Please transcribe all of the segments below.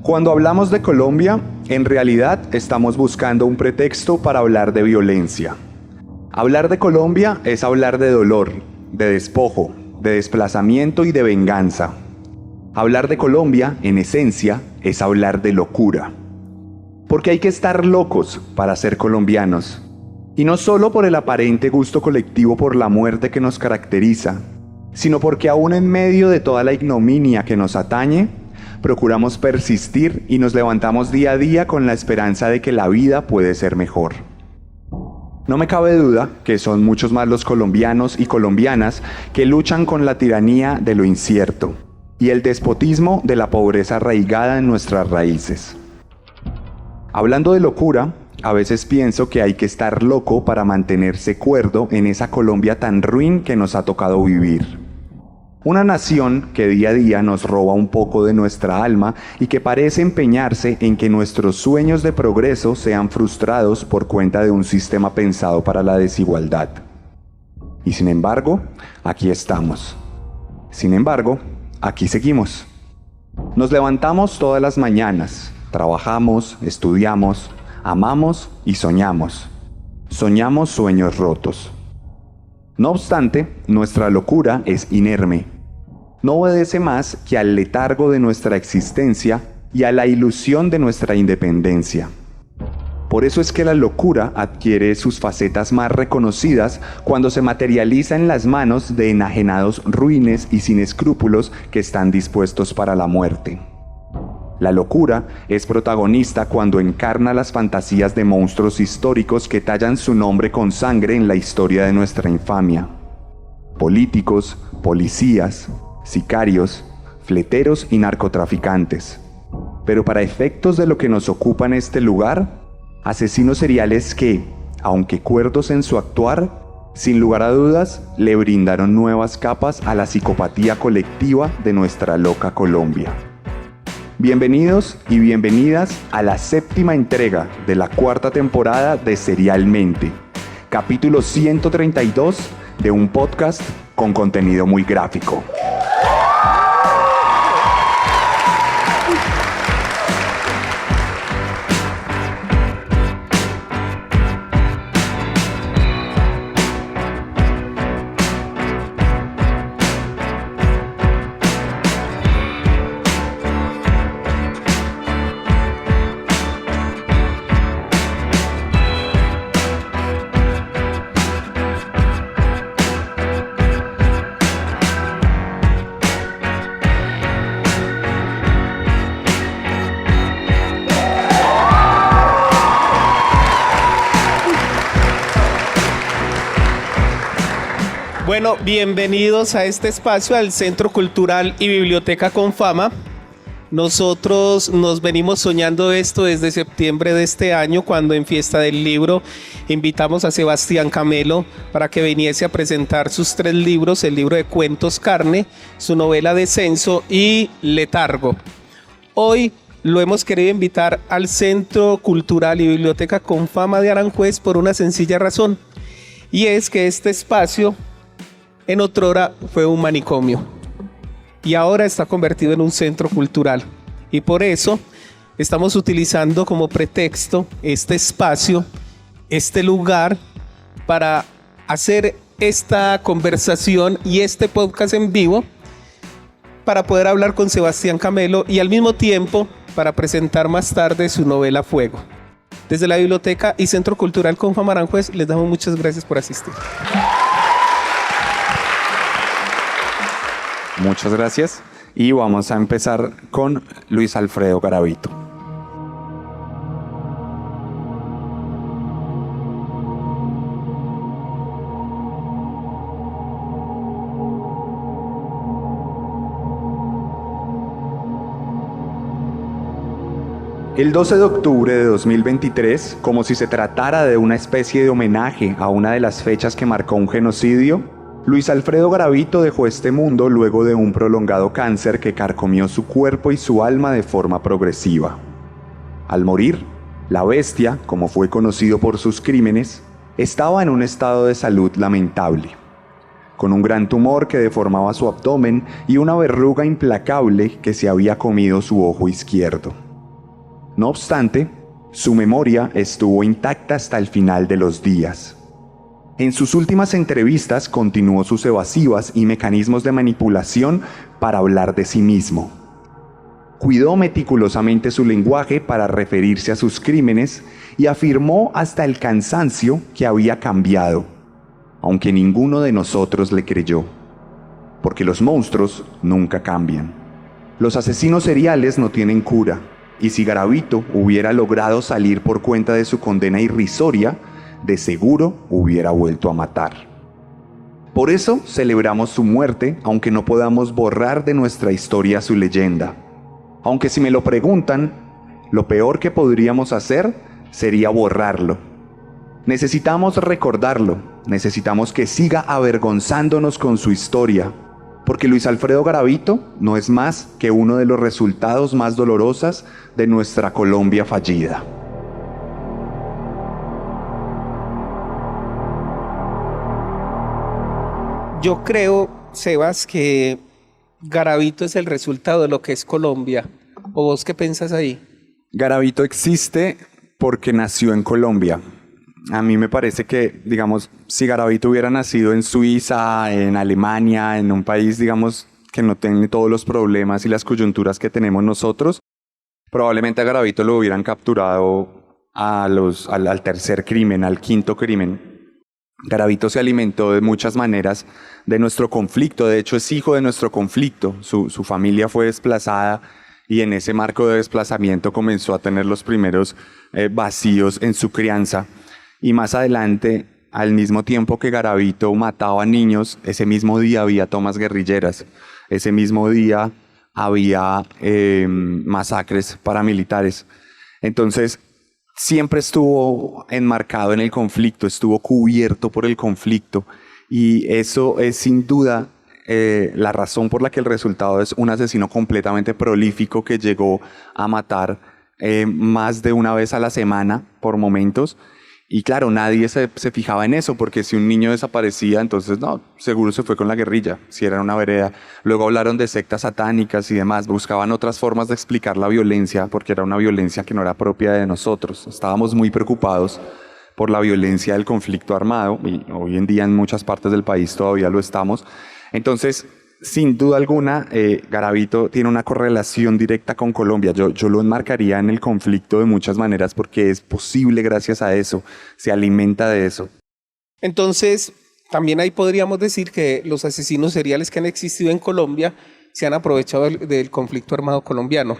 Cuando hablamos de Colombia, en realidad estamos buscando un pretexto para hablar de violencia. Hablar de Colombia es hablar de dolor, de despojo, de desplazamiento y de venganza. Hablar de Colombia, en esencia, es hablar de locura. Porque hay que estar locos para ser colombianos. Y no solo por el aparente gusto colectivo por la muerte que nos caracteriza, sino porque aún en medio de toda la ignominia que nos atañe, procuramos persistir y nos levantamos día a día con la esperanza de que la vida puede ser mejor. No me cabe duda que son muchos más los colombianos y colombianas que luchan con la tiranía de lo incierto y el despotismo de la pobreza arraigada en nuestras raíces. Hablando de locura, a veces pienso que hay que estar loco para mantenerse cuerdo en esa Colombia tan ruin que nos ha tocado vivir. Una nación que día a día nos roba un poco de nuestra alma y que parece empeñarse en que nuestros sueños de progreso sean frustrados por cuenta de un sistema pensado para la desigualdad. Y sin embargo, aquí estamos. Sin embargo, aquí seguimos. Nos levantamos todas las mañanas, trabajamos, estudiamos, amamos y soñamos. Soñamos sueños rotos. No obstante, nuestra locura es inerme. No obedece más que al letargo de nuestra existencia y a la ilusión de nuestra independencia. Por eso es que la locura adquiere sus facetas más reconocidas cuando se materializa en las manos de enajenados ruines y sin escrúpulos que están dispuestos para la muerte. La locura es protagonista cuando encarna las fantasías de monstruos históricos que tallan su nombre con sangre en la historia de nuestra infamia. Políticos, policías, sicarios, fleteros y narcotraficantes. Pero para efectos de lo que nos ocupa en este lugar, asesinos seriales que, aunque cuerdos en su actuar, sin lugar a dudas, le brindaron nuevas capas a la psicopatía colectiva de nuestra loca Colombia. Bienvenidos y bienvenidas a la 7ª entrega de la 4ª temporada de Serialmente, capítulo 132 de un podcast con contenido muy gráfico. Bueno, bienvenidos a este espacio, al Centro Cultural y Biblioteca con Fama. Nosotros nos venimos soñando esto desde septiembre de este año, cuando en Fiesta del Libro invitamos a Sebastián Camelo para que viniese a presentar sus 3 libros, el libro de cuentos Carne, su novela Descenso y Letargo. Hoy lo hemos querido invitar al Centro Cultural y Biblioteca con Fama de Aranjuez por una sencilla razón, y es que este espacio en otrora fue un manicomio y ahora está convertido en un centro cultural, y por eso estamos utilizando como pretexto este espacio, este lugar, para hacer esta conversación y este podcast en vivo, para poder hablar con Sebastián Camelo y al mismo tiempo para presentar más tarde su novela Fuego. Desde la Biblioteca y Centro Cultural con Fama Aranjuez les damos muchas gracias por asistir. Muchas gracias y vamos a empezar con Luis Alfredo Garavito. El 12 de octubre de 2023, como si se tratara de una especie de homenaje a una de las fechas que marcó un genocidio, Luis Alfredo Garavito dejó este mundo luego de un prolongado cáncer que carcomió su cuerpo y su alma de forma progresiva. Al morir, la bestia, como fue conocido por sus crímenes, estaba en un estado de salud lamentable, con un gran tumor que deformaba su abdomen y una verruga implacable que se había comido su ojo izquierdo. No obstante, su memoria estuvo intacta hasta el final de los días. En sus últimas entrevistas continuó sus evasivas y mecanismos de manipulación para hablar de sí mismo. Cuidó meticulosamente su lenguaje para referirse a sus crímenes y afirmó hasta el cansancio que había cambiado, aunque ninguno de nosotros le creyó, porque los monstruos nunca cambian. Los asesinos seriales no tienen cura, y si Garavito hubiera logrado salir por cuenta de su condena irrisoria, de seguro hubiera vuelto a matar. Por eso celebramos su muerte, aunque no podamos borrar de nuestra historia su leyenda. Aunque si me lo preguntan, lo peor que podríamos hacer sería borrarlo. Necesitamos recordarlo, necesitamos que siga avergonzándonos con su historia, porque Luis Alfredo Garavito no es más que uno de los resultados más dolorosos de nuestra Colombia fallida. Yo creo, Sebas, que Garavito es el resultado de lo que es Colombia. ¿O vos qué pensás ahí? Garavito existe porque nació en Colombia. A mí me parece que, digamos, si Garavito hubiera nacido en Suiza, en Alemania, en un país, digamos, que no tiene todos los problemas y las coyunturas que tenemos nosotros, probablemente a Garavito lo hubieran capturado al tercer crimen, al quinto crimen. Garavito se alimentó de muchas maneras de nuestro conflicto, de hecho es hijo de nuestro conflicto. Su familia fue desplazada y en ese marco de desplazamiento comenzó a tener los primeros vacíos en su crianza. Y más adelante, al mismo tiempo que Garavito mataba niños, ese mismo día había tomas guerrilleras, ese mismo día había masacres paramilitares. Entonces, siempre estuvo enmarcado en el conflicto, estuvo cubierto por el conflicto, y eso es sin duda la razón por la que el resultado es un asesino completamente prolífico que llegó a matar más de una vez a la semana por momentos. Y claro, nadie se fijaba en eso, porque si un niño desaparecía, entonces no, seguro se fue con la guerrilla, si era una vereda. Luego hablaron de sectas satánicas y demás, buscaban otras formas de explicar la violencia, porque era una violencia que no era propia de nosotros. Estábamos muy preocupados por la violencia del conflicto armado, y hoy en día en muchas partes del país todavía lo estamos. Entonces, sin duda alguna, Garavito tiene una correlación directa con Colombia. Yo lo enmarcaría en el conflicto de muchas maneras porque es posible gracias a eso, se alimenta de eso. Entonces, también ahí podríamos decir que los asesinos seriales que han existido en Colombia se han aprovechado del conflicto armado colombiano.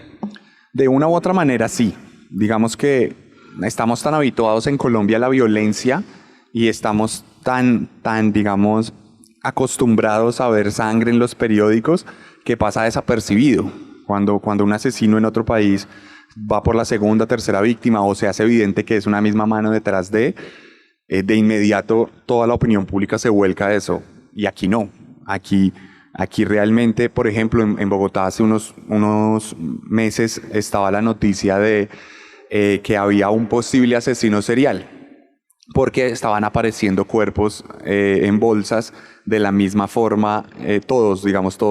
De una u otra manera, sí. Digamos que estamos tan habituados en Colombia a la violencia y estamos tan, digamos, acostumbrados a ver sangre en los periódicos que pasa desapercibido. Cuando un asesino en otro país va por la segunda, tercera víctima o se hace evidente que es una misma mano detrás de inmediato toda la opinión pública se vuelca a eso. Y aquí no. Aquí realmente, por ejemplo, en Bogotá hace unos meses estaba la noticia de que había un posible asesino serial, porque estaban apareciendo cuerpos en bolsas de la misma forma, todos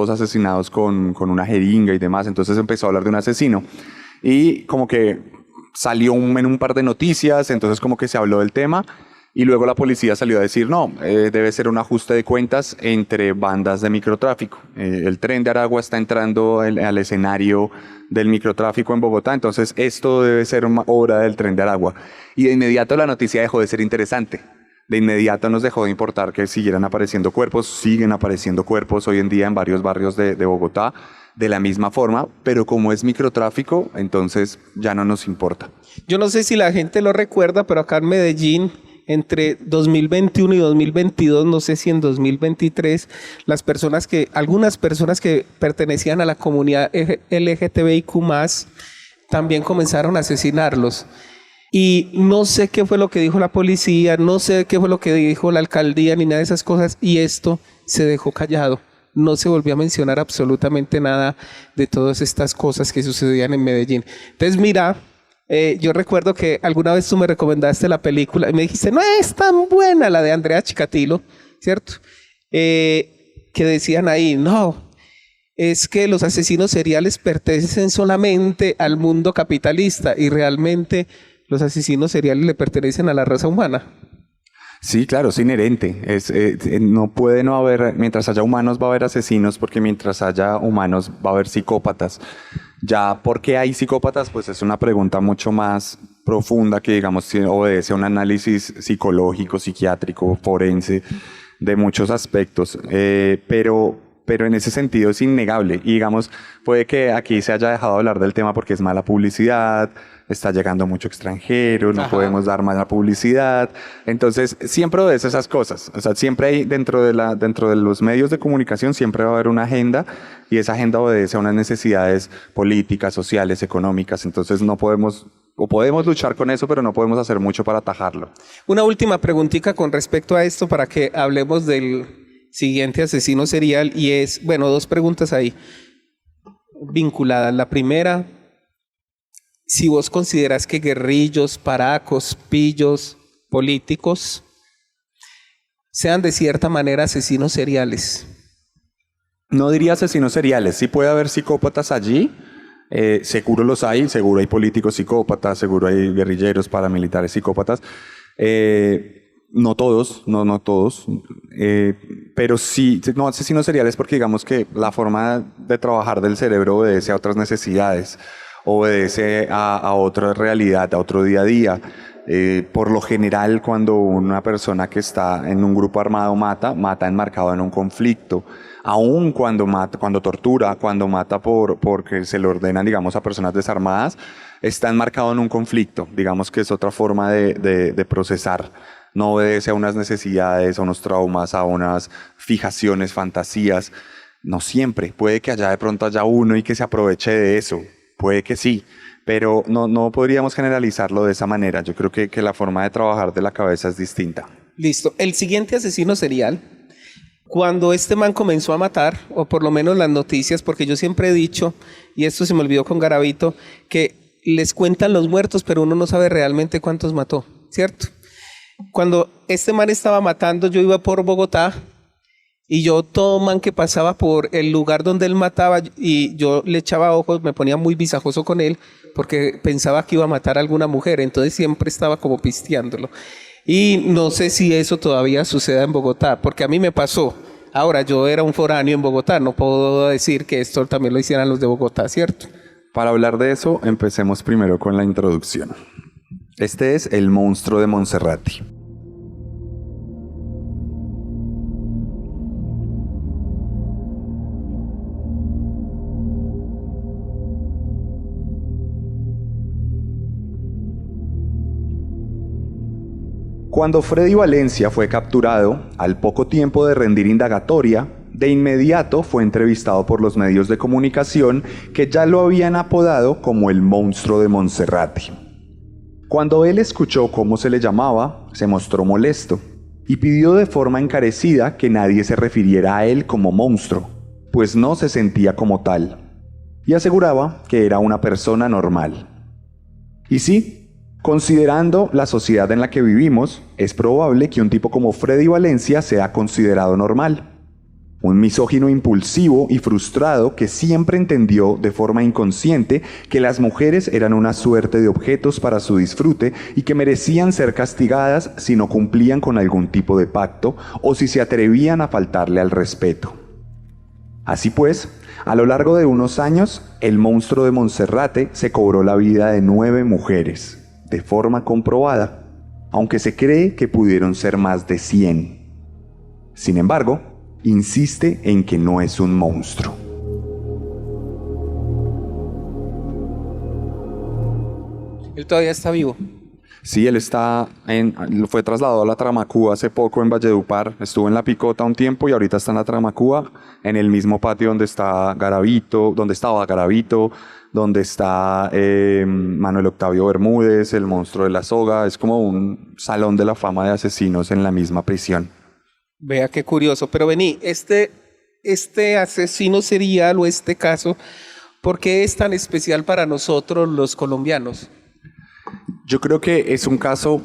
asesinados con una jeringa y demás. Entonces empezó a hablar de un asesino y como que salió en un par de noticias, entonces como que se habló del tema y luego la policía salió a decir no, debe ser un ajuste de cuentas entre bandas de microtráfico. El Tren de Aragua está entrando al escenario del microtráfico en Bogotá, entonces esto debe ser una obra del Tren de Aragua. Y de inmediato la noticia dejó de ser interesante. De inmediato nos dejó de importar que siguieran apareciendo cuerpos, siguen apareciendo cuerpos hoy en día en varios barrios de Bogotá de la misma forma, pero como es microtráfico, entonces ya no nos importa. Yo no sé si la gente lo recuerda, pero acá en Medellín, entre 2021 y 2022, no sé si en 2023, algunas personas que pertenecían a la comunidad LGTBIQ+, también comenzaron a asesinarlos. Y no sé qué fue lo que dijo la policía, no sé qué fue lo que dijo la alcaldía, ni nada de esas cosas, y esto se dejó callado. No se volvió a mencionar absolutamente nada de todas estas cosas que sucedían en Medellín. Entonces, mira, yo recuerdo que alguna vez tú me recomendaste la película y me dijiste, no es tan buena la de Andrea Chikatilo, ¿cierto? Que decían ahí, no, es que los asesinos seriales pertenecen solamente al mundo capitalista y realmente los asesinos seriales le pertenecen a la raza humana. Sí, claro, es inherente. No puede no haber, mientras haya humanos va a haber asesinos, porque mientras haya humanos va a haber psicópatas. Ya, ¿por qué hay psicópatas? Pues es una pregunta mucho más profunda que, digamos, obedece a un análisis psicológico, psiquiátrico, forense, de muchos aspectos. Pero en ese sentido es innegable. Y digamos, puede que aquí se haya dejado de hablar del tema porque es mala publicidad, está llegando mucho extranjero, no podemos dar mala publicidad. Entonces, siempre obedece esas cosas. O sea, siempre hay dentro de los medios de comunicación, siempre va a haber una agenda y esa agenda obedece a unas necesidades políticas, sociales, económicas. Entonces, no podemos, o podemos luchar con eso, pero no podemos hacer mucho para atajarlo. Una última preguntita con respecto a esto para que hablemos del siguiente asesino serial y es, bueno, dos preguntas ahí vinculadas. La primera, si vos consideras que guerrillos, paracos, pillos, políticos sean de cierta manera asesinos seriales. No diría asesinos seriales, sí puede haber psicópatas allí, seguro los hay, seguro hay políticos psicópatas, seguro hay guerrilleros, paramilitares psicópatas. No todos, no todos, pero sí, no asesinos seriales porque digamos que la forma de trabajar del cerebro obedece a otras necesidades, obedece a otra realidad, a otro día a día. Por lo general, cuando una persona que está en un grupo armado mata enmarcado en un conflicto. Aún cuando tortura, cuando mata porque se le ordenan, digamos, a personas desarmadas, está enmarcado en un conflicto. Digamos que es otra forma de procesar. No obedece a unas necesidades, a unos traumas, a unas fijaciones, fantasías. No siempre. Puede que de pronto haya uno y que se aproveche de eso. Puede que sí. Pero no podríamos generalizarlo de esa manera. Yo creo que la forma de trabajar de la cabeza es distinta. Listo. El siguiente asesino serial, cuando este man comenzó a matar, o por lo menos las noticias, porque yo siempre he dicho, y esto se me olvidó con Garavito, que les cuentan los muertos, pero uno no sabe realmente cuántos mató, ¿cierto? Cuando este man estaba matando, yo iba por Bogotá, y yo todo man que pasaba por el lugar donde él mataba, y yo le echaba ojos, me ponía muy visajoso con él, porque pensaba que iba a matar a alguna mujer, entonces siempre estaba como pisteándolo. Y no sé si eso todavía suceda en Bogotá, porque a mí me pasó. Ahora, yo era un foráneo en Bogotá, no puedo decir que esto también lo hicieran los de Bogotá, ¿cierto? Para hablar de eso, empecemos primero con la introducción. Este es el monstruo de Monserrate. Cuando Freddy Valencia fue capturado, al poco tiempo de rendir indagatoria, de inmediato fue entrevistado por los medios de comunicación que ya lo habían apodado como el monstruo de Monserrate. Cuando él escuchó cómo se le llamaba, se mostró molesto y pidió de forma encarecida que nadie se refiriera a él como monstruo, pues no se sentía como tal, y aseguraba que era una persona normal. Y sí, considerando la sociedad en la que vivimos, es probable que un tipo como Freddy Valencia sea considerado normal. Un misógino impulsivo y frustrado que siempre entendió de forma inconsciente que las mujeres eran una suerte de objetos para su disfrute y que merecían ser castigadas si no cumplían con algún tipo de pacto o si se atrevían a faltarle al respeto. Así pues, a lo largo de unos años, el monstruo de Monserrate se cobró la vida de 9 mujeres. De forma comprobada, aunque se cree que pudieron ser más de 100. Sin embargo, insiste en que no es un monstruo. Él todavía está vivo. Sí, él fue trasladado a la Tramacúa hace poco en Valledupar, estuvo en La Picota un tiempo y ahorita está en la Tramacúa, en el mismo patio donde estaba Garavito, donde está Manuel Octavio Bermúdez, el monstruo de la soga. Es como un salón de la fama de asesinos en la misma prisión. Vea qué curioso, pero vení, este asesino serial o este caso, ¿por qué es tan especial para nosotros los colombianos? Yo creo que es un caso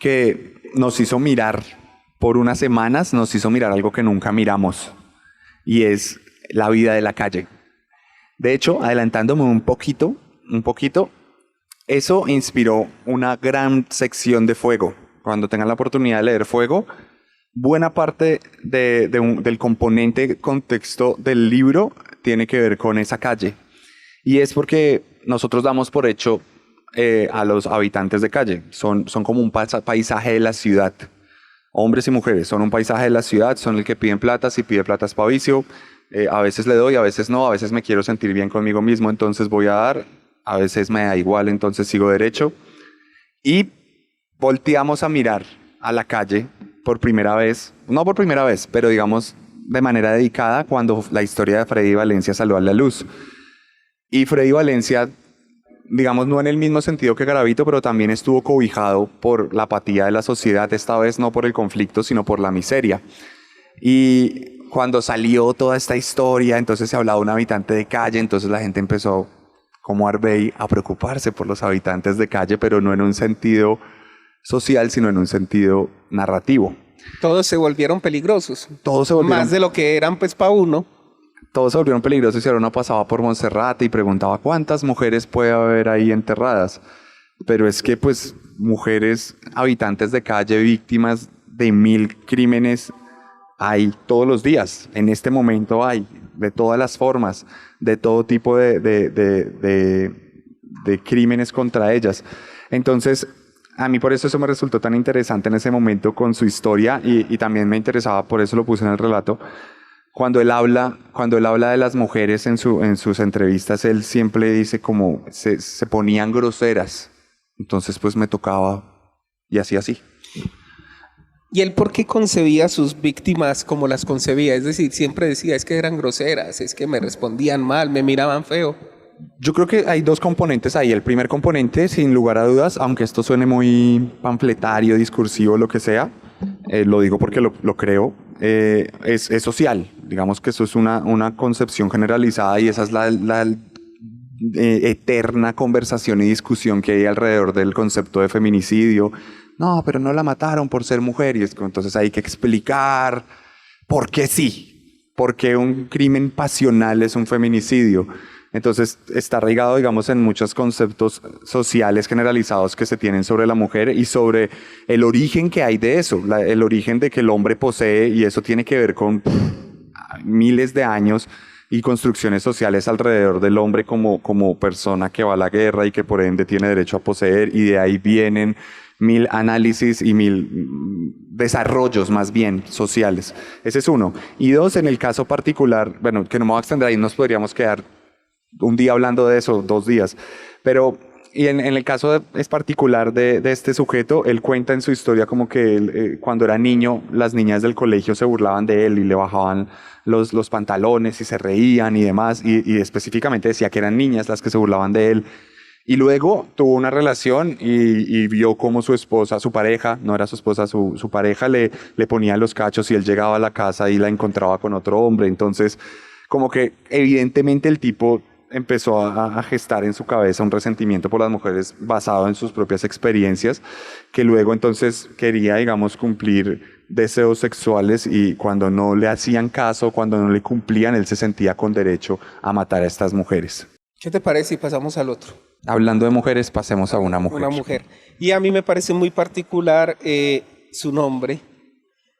que nos hizo mirar por unas semanas, nos hizo mirar algo que nunca miramos. Y es la vida de la calle. De hecho, adelantándome un poquito, eso inspiró una gran sección de Fuego. Cuando tengan la oportunidad de leer Fuego, buena parte del componente contexto del libro tiene que ver con esa calle. Y es porque nosotros damos por hecho a los habitantes de calle. Son como un paisaje de la ciudad. Hombres y mujeres son un paisaje de la ciudad, son el que piden plata, si pide plata es pa' vicio. A veces le doy, a veces no, a veces me quiero sentir bien conmigo mismo, entonces voy a dar, a veces me da igual, entonces sigo derecho. Y volteamos a mirar a la calle por primera vez, no por primera vez, pero digamos de manera dedicada cuando la historia de Freddy Valencia salió a la luz. Y Freddy Valencia, digamos, no en el mismo sentido que Garavito, pero también estuvo cobijado por la apatía de la sociedad, esta vez no por el conflicto, sino por la miseria. Y cuando salió toda esta historia, entonces se hablaba de un habitante de calle, entonces la gente empezó, como Arbey, a preocuparse por los habitantes de calle, pero no en un sentido social, sino en un sentido narrativo. Todos se volvieron peligrosos. Todos se volvieron... Más de lo que eran, pues, para uno. Todos se volvieron peligrosos y ahora uno pasaba por Monserrate y preguntaba cuántas mujeres puede haber ahí enterradas. Pero es que, pues, mujeres habitantes de calle, víctimas de 1000 crímenes, hay todos los días. En este momento hay, de todas las formas, de todo tipo de crímenes contra ellas. Entonces, a mí por eso me resultó tan interesante en ese momento con su historia y también me interesaba, por eso lo puse en el relato. Cuando él habla de las mujeres en sus entrevistas, él siempre dice como se ponían groseras. Entonces, pues me tocaba y hacía así. ¿Y él por qué concebía a sus víctimas como las concebía? Es decir, siempre decía, es que eran groseras, es que me respondían mal, me miraban feo. Yo creo que hay dos componentes ahí. El primer componente, sin lugar a dudas, aunque esto suene muy panfletario, discursivo, lo que sea, lo digo porque lo creo, es social. Digamos que eso es una concepción generalizada y esa es la eterna conversación y discusión que hay alrededor del concepto de feminicidio. No, pero no la mataron por ser mujer. Y entonces hay que explicar por qué sí, por qué un crimen pasional es un feminicidio. Entonces está arraigado, digamos, en muchos conceptos sociales generalizados que se tienen sobre la mujer y sobre el origen que hay de eso, el origen de que el hombre posee, y eso tiene que ver con miles de años y construcciones sociales alrededor del hombre como persona que va a la guerra y que por ende tiene derecho a poseer, y de ahí vienen 1000 análisis y 1000 desarrollos más bien sociales. Ese es uno. Y dos, en el caso particular, bueno, que no me voy a extender ahí, nos podríamos quedar un día hablando de eso, 2 días, pero y en el caso es particular de este sujeto, él cuenta en su historia como que él, cuando era niño, las niñas del colegio se burlaban de él y le bajaban los pantalones y se reían y demás, y específicamente decía que eran niñas las que se burlaban de él. Y luego tuvo una relación y vio cómo su esposa, su pareja, no era su esposa, su pareja le ponía los cachos y él llegaba a la casa y la encontraba con otro hombre. Entonces, como que evidentemente el tipo empezó a gestar en su cabeza un resentimiento por las mujeres basado en sus propias experiencias, que luego entonces quería, digamos, cumplir deseos sexuales, y cuando no le hacían caso, cuando no le cumplían, él se sentía con derecho a matar a estas mujeres. ¿Qué te parece si pasamos al otro? Hablando de mujeres, pasemos a una mujer. Una mujer. Y a mí me parece muy particular su nombre,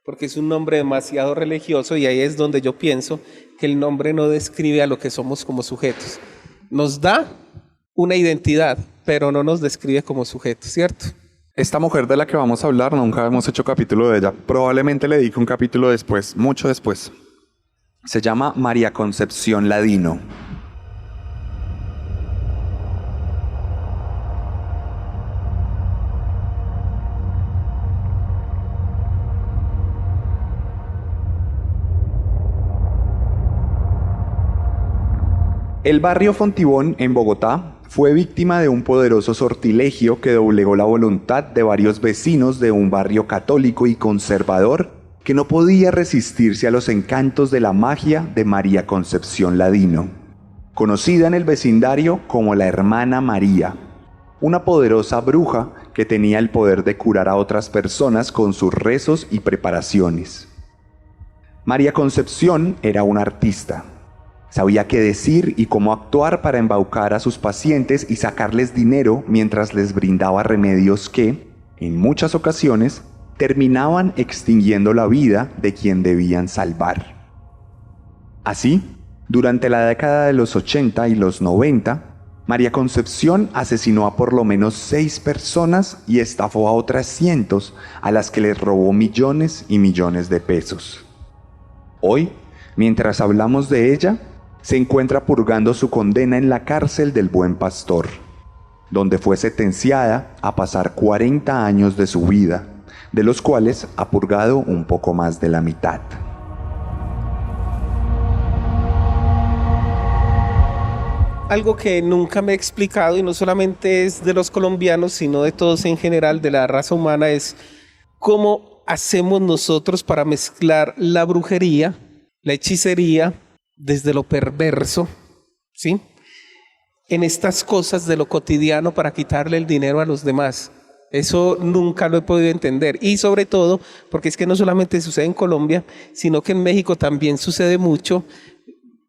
porque es un nombre demasiado religioso, y ahí es donde yo pienso que el nombre no describe a lo que somos como sujetos. Nos da una identidad, pero no nos describe como sujetos, ¿cierto? Esta mujer de la que vamos a hablar, nunca hemos hecho capítulo de ella. Probablemente le dedique un capítulo después, mucho después. Se llama María Concepción Ladino. El barrio Fontibón, en Bogotá, fue víctima de un poderoso sortilegio que doblegó la voluntad de varios vecinos de un barrio católico y conservador que no podía resistirse a los encantos de la magia de María Concepción Ladino, conocida en el vecindario como la Hermana María, una poderosa bruja que tenía el poder de curar a otras personas con sus rezos y preparaciones. María Concepción era una artista. Sabía qué decir y cómo actuar para embaucar a sus pacientes y sacarles dinero mientras les brindaba remedios que, en muchas ocasiones, terminaban extinguiendo la vida de quien debían salvar. Así, durante la década de los 80 y los 90, María Concepción asesinó a por lo menos 6 personas y estafó a otras cientos, a las que les robó millones y millones de pesos. Hoy, mientras hablamos de ella, se encuentra purgando su condena en la cárcel del Buen Pastor, donde fue sentenciada a pasar 40 años de su vida, de los cuales ha purgado un poco más de la mitad. Algo que nunca me he explicado, y no solamente es de los colombianos, sino de todos en general, de la raza humana, es cómo hacemos nosotros para mezclar la brujería, la hechicería, desde lo perverso, ¿sí?, en estas cosas de lo cotidiano para quitarle el dinero a los demás. Eso nunca lo he podido entender, y sobre todo porque es que no solamente sucede en Colombia, sino que en México también sucede mucho.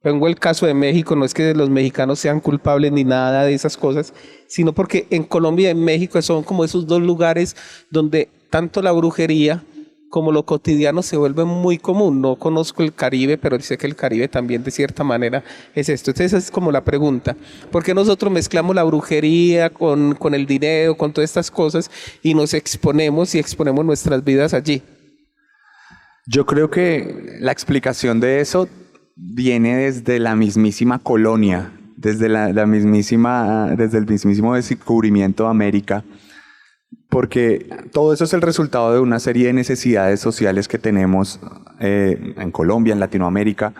Pongo el caso de México, no es que los mexicanos sean culpables ni nada de esas cosas, sino porque en Colombia y en México son como esos dos lugares donde tanto la brujería como lo cotidiano se vuelve muy común. No conozco el Caribe, pero sé que el Caribe también de cierta manera es esto. Entonces esa es como la pregunta. ¿Por qué nosotros mezclamos la brujería con el dinero, con todas estas cosas, y nos exponemos y exponemos nuestras vidas allí? Yo creo que la explicación de eso viene desde la mismísima colonia, desde desde el mismísimo descubrimiento de América, porque todo eso es el resultado de una serie de necesidades sociales que tenemos en Colombia, en Latinoamérica,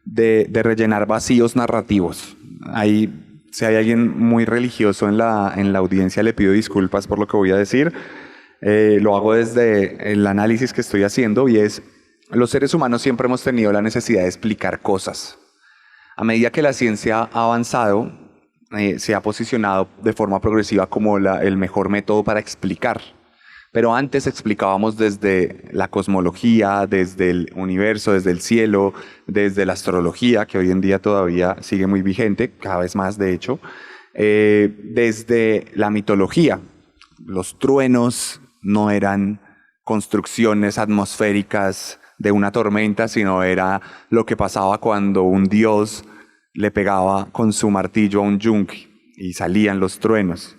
de rellenar vacíos narrativos. Si hay alguien muy religioso en la audiencia, le pido disculpas por lo que voy a decir. Lo hago desde el análisis que estoy haciendo, y es: los seres humanos siempre hemos tenido la necesidad de explicar cosas. A medida que la ciencia ha avanzado, se ha posicionado de forma progresiva como el mejor método para explicar. Pero antes explicábamos desde la cosmología, desde el universo, desde el cielo, desde la astrología, que hoy en día todavía sigue muy vigente, cada vez más de hecho, desde la mitología. Los truenos no eran construcciones atmosféricas de una tormenta, sino era lo que pasaba cuando un dios le pegaba con su martillo a un yunque y salían los truenos.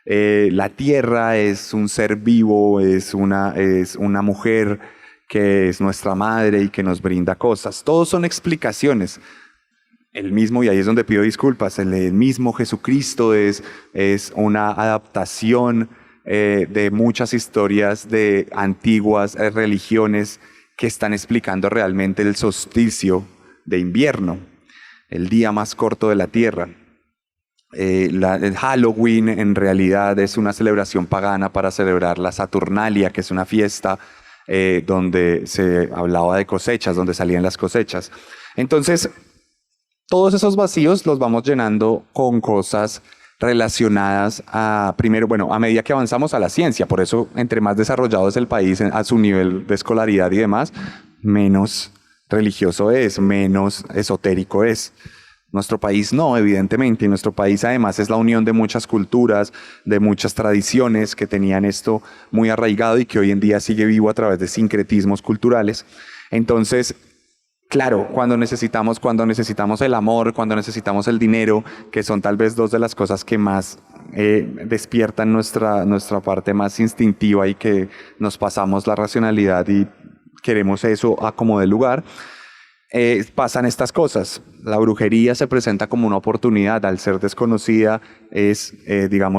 La tierra es un ser vivo, es una mujer que es nuestra madre y que nos brinda cosas. Todos son explicaciones. El mismo, y ahí es donde pido disculpas, el mismo Jesucristo es una adaptación de muchas historias de antiguas religiones que están explicando realmente el solsticio de invierno, el día más corto de la tierra. El Halloween en realidad es una celebración pagana para celebrar la Saturnalia, que es una fiesta donde se hablaba de cosechas, donde salían las cosechas. Entonces, todos esos vacíos los vamos llenando con cosas relacionadas a medida que avanzamos a la ciencia. Por eso, entre más desarrollado es el país a su nivel de escolaridad y demás, menos religioso es, menos esotérico es. Nuestro país no, evidentemente, y nuestro país además es la unión de muchas culturas, de muchas tradiciones que tenían esto muy arraigado y que hoy en día sigue vivo a través de sincretismos culturales. Entonces, claro, cuando necesitamos el amor, cuando necesitamos el dinero, que son tal vez dos de las cosas que más despiertan nuestra parte más instintiva y que nos pasamos la racionalidad y queremos eso a como dé lugar, pasan estas cosas. La brujería se presenta como una oportunidad. Al ser desconocida es,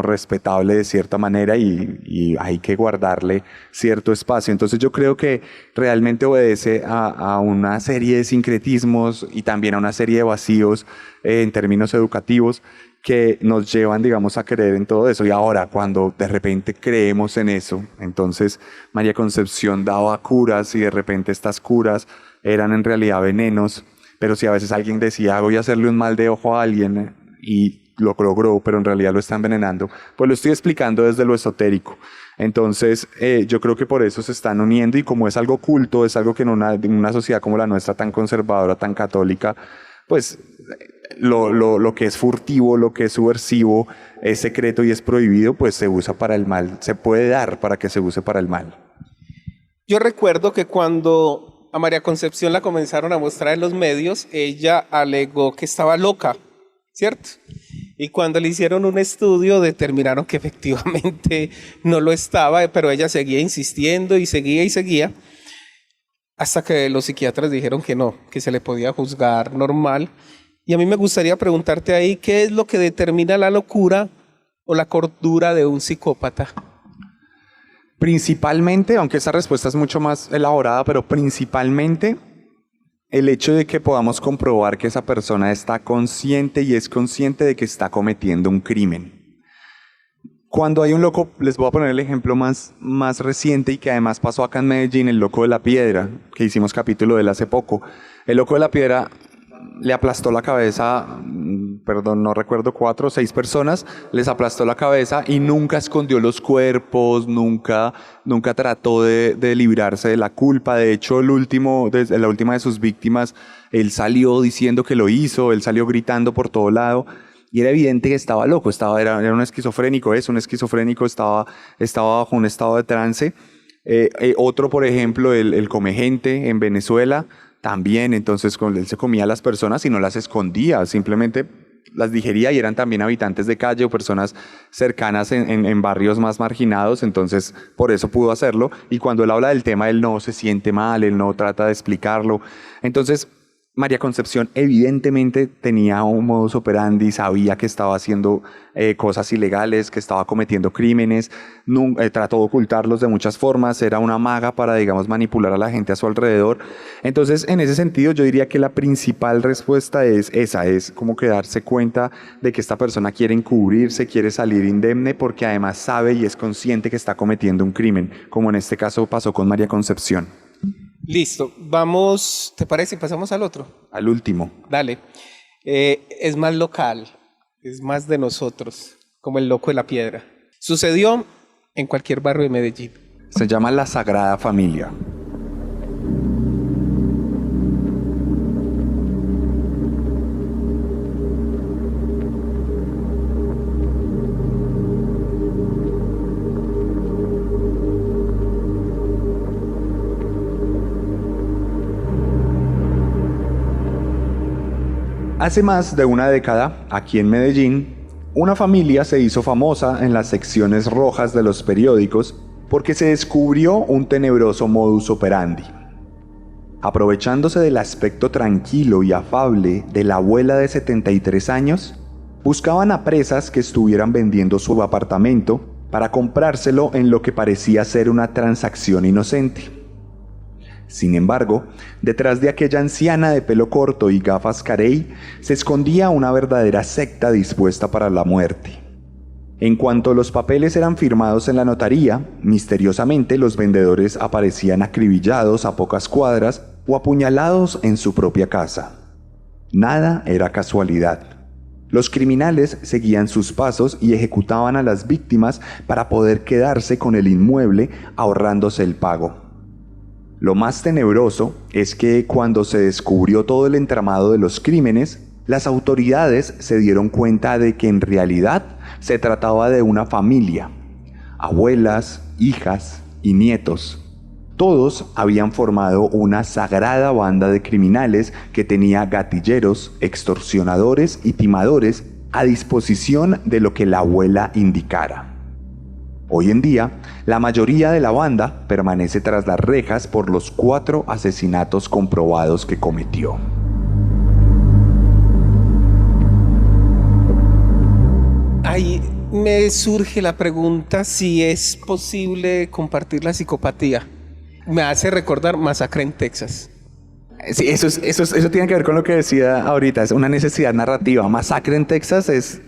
respetable de cierta manera y hay que guardarle cierto espacio. Entonces yo creo que realmente obedece a una serie de sincretismos y también a una serie de vacíos en términos educativos que nos llevan, a creer en todo eso. Y ahora, cuando de repente creemos en eso, entonces María Concepción daba curas y de repente estas curas eran en realidad venenos. Pero si a veces alguien decía, voy a hacerle un mal de ojo a alguien y lo logró, pero en realidad lo está envenenando, pues lo estoy explicando desde lo esotérico. Entonces yo creo que por eso se están uniendo, y como es algo culto, es algo que en una sociedad como la nuestra, tan conservadora, tan católica, pues lo que es furtivo, lo que es subversivo, es secreto y es prohibido, pues se usa para el mal, se puede dar para que se use para el mal. Yo recuerdo que cuando a María Concepción la comenzaron a mostrar en los medios, ella alegó que estaba loca, ¿cierto? Y cuando le hicieron un estudio determinaron que efectivamente no lo estaba, pero ella seguía insistiendo y seguía, hasta que los psiquiatras dijeron que no, que se le podía juzgar normal. Y a mí me gustaría preguntarte ahí, ¿qué es lo que determina la locura o la cordura de un psicópata? Principalmente, aunque esta respuesta es mucho más elaborada, pero principalmente el hecho de que podamos comprobar que esa persona está consciente y es consciente de que está cometiendo un crimen. Cuando hay un loco, les voy a poner el ejemplo más reciente y que además pasó acá en Medellín, el loco de la piedra, que hicimos capítulo de él hace poco. El loco de la piedra le aplastó la cabeza, perdón, no recuerdo, 4 o 6 personas, les aplastó la cabeza y nunca escondió los cuerpos, nunca trató de librarse de la culpa. De hecho, la última de sus víctimas, él salió diciendo que lo hizo, él salió gritando por todo lado. Y era evidente que estaba loco, era un esquizofrénico, estaba bajo un estado de trance. Otro, por ejemplo, el Comegente en Venezuela, también, entonces él se comía a las personas y no las escondía, simplemente las digería y eran también habitantes de calle o personas cercanas en barrios más marginados, entonces por eso pudo hacerlo. Y cuando él habla del tema, él no se siente mal, él no trata de explicarlo. Entonces, María Concepción evidentemente tenía un modus operandi, sabía que estaba haciendo cosas ilegales, que estaba cometiendo crímenes, trató de ocultarlos de muchas formas, era una maga para, digamos, manipular a la gente a su alrededor. Entonces, en ese sentido, yo diría que la principal respuesta es esa, es como que darse cuenta de que esta persona quiere encubrirse, quiere salir indemne, porque además sabe y es consciente que está cometiendo un crimen, como en este caso pasó con María Concepción. Listo, vamos, ¿te parece? Pasamos al otro. Al último. Dale. Es más local, es más de nosotros, como el loco de la piedra. Sucedió en cualquier barrio de Medellín. Se llama La Sagrada Familia. Hace más de una década, aquí en Medellín, una familia se hizo famosa en las secciones rojas de los periódicos porque se descubrió un tenebroso modus operandi. Aprovechándose del aspecto tranquilo y afable de la abuela de 73 años, buscaban a presas que estuvieran vendiendo su apartamento para comprárselo en lo que parecía ser una transacción inocente. Sin embargo, detrás de aquella anciana de pelo corto y gafas carey, se escondía una verdadera secta dispuesta para la muerte. En cuanto los papeles eran firmados en la notaría, misteriosamente los vendedores aparecían acribillados a pocas cuadras o apuñalados en su propia casa. Nada era casualidad. Los criminales seguían sus pasos y ejecutaban a las víctimas para poder quedarse con el inmueble ahorrándose el pago. Lo más tenebroso es que cuando se descubrió todo el entramado de los crímenes, las autoridades se dieron cuenta de que en realidad se trataba de una familia. Abuelas, hijas y nietos. Todos habían formado una sagrada banda de criminales que tenía gatilleros, extorsionadores y timadores a disposición de lo que la abuela indicara. Hoy en día, la mayoría de la banda permanece tras las rejas por los 4 asesinatos comprobados que cometió. Ahí me surge la pregunta si es posible compartir la psicopatía. Me hace recordar Masacre en Texas. Sí, eso tiene que ver con lo que decía ahorita, es una necesidad narrativa. Masacre en Texas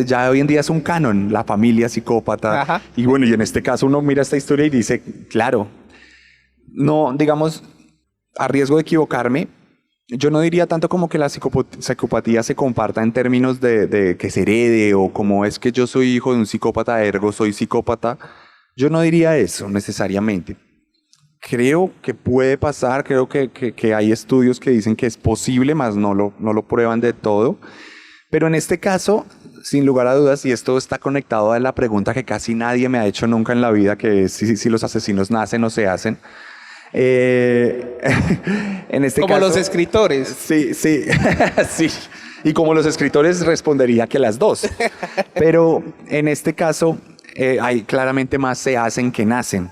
ya hoy en día es un canon, la familia psicópata. Ajá. Y bueno, y en este caso uno mira esta historia y dice, claro, no, digamos, a riesgo de equivocarme, yo no diría tanto como que la psicopatía se comparta en términos de que se herede o como es que yo soy hijo de un psicópata, ergo soy psicópata. Yo no diría eso necesariamente. creo que puede pasar, creo que hay estudios que dicen que es posible, mas no lo prueban de todo. Pero en este caso, sin lugar a dudas, y esto está conectado a la pregunta que casi nadie me ha hecho nunca en la vida, que es si los asesinos nacen o se hacen. En este Como caso, los escritores. Sí, sí, sí. Y como los escritores respondería que las dos. Pero en este caso, hay claramente más se hacen que nacen.